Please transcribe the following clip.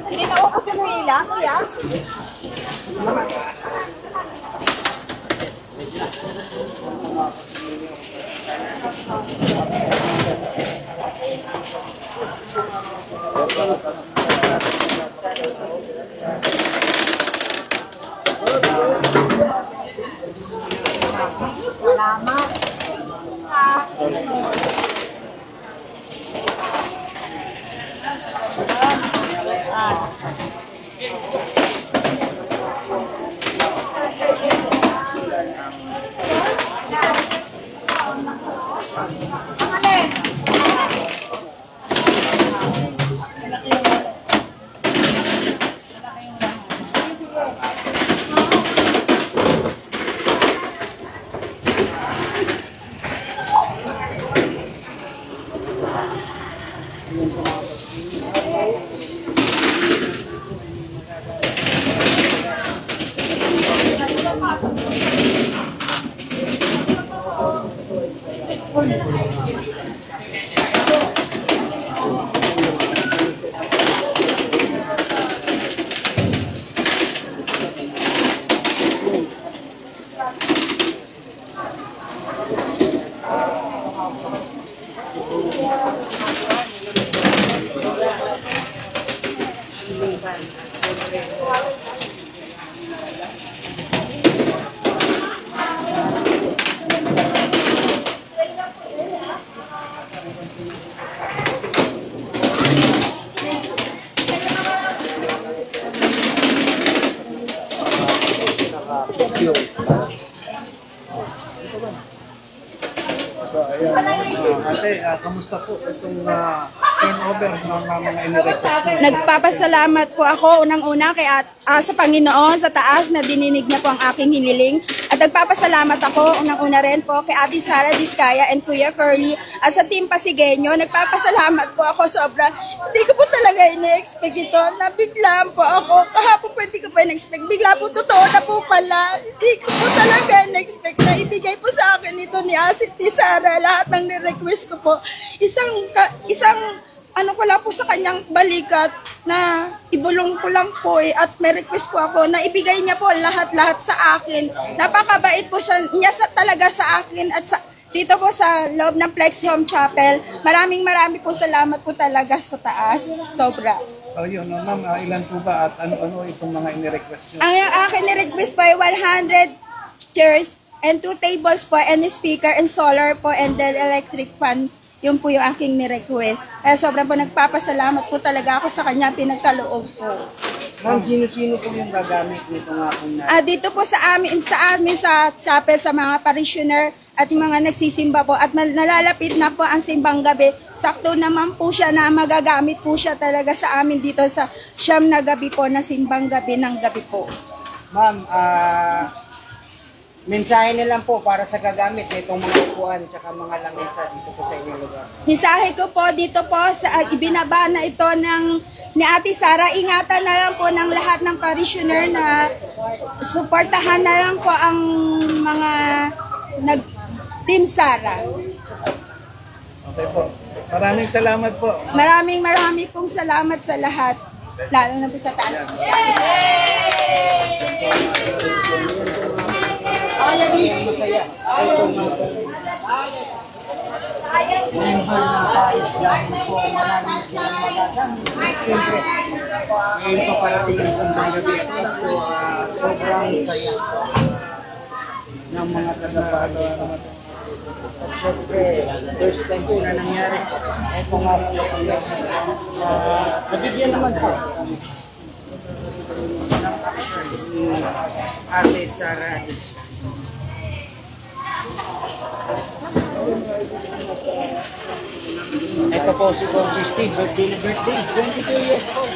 Hindi na ako sa pila, kuya. Salamat. Ate, kamusta po itong turnover ng mga inirequest? Nagpapasalamat po ako unang-una kay sa Panginoon sa taas na dininig niya po ang aking hiniling. At nagpapasalamat ako unang-una rin po kay Ate Sara Diskaya and Kuya Curly at sa Team Pasigueño. Nagpapasalamat po ako sobra. Hindi ko po talaga ina-expect ito. Nabiglaan po ako. Kahapon po hindi ko pa ina-expect. Bigla po totoo na po pala. Hindi ko po talaga ina-expect na ibigay po sa akin ito ni Ate Sara. Lahat ng ni-request ko po. Isang ano ko lang po sa kanyang balikat na ibulong ko lang po at may request po ako na ibigay niya po lahat-lahat sa akin. Napakabait po niya talaga sa akin at dito po sa loob ng Flexi Home Chapel. Maraming po salamat po talaga sa taas. Sobra. So yun, ma'am, ilan po ba at ano itong mga inirequest niyo? Ang akin ni-request po ay 100 chairs and 2 tables po and speaker and solar po and then electric fan. Yun po yung aking ni-request. Kaya sobrang po nagpapasalamat po talaga ako sa kanya pinagkaloob po. Ma'am, sino-sino po yung gagamit nito nga po na? Dito po sa amin sa chapel, sa mga parishioner at yung mga nagsisimba po at nalalapit na po ang simbang gabi. Sakto naman po siya na magagamit po siya talaga sa amin dito sa siyam na gabi po na simbang gabi ng gabi po. Ma'am, mensahe na lang po para sa gagamit nitong mga upuan at mga lamesa dito po sa inyong lugar. Mensahe ko po dito po sa ibinaba na ito ni Ate Sara, ingatan na lang po ng lahat ng parishioner na suportahan na lang po ang mga Team Sara. Okay po. Maraming salamat po. Maraming pong salamat sa lahat, lalo na po sa taas. Masaya. Member ng Paris lang po, maraming silang magagamit. Siyempre, ngayon pa parating ang Sundang Gabi. So, sobrang saya ng mga tagapalo. At siyempre, first time po na nangyari. Ito nga po yung nabigyan naman po ng action ni Ate Sara. Ito po si Steve, birthday 22 years old.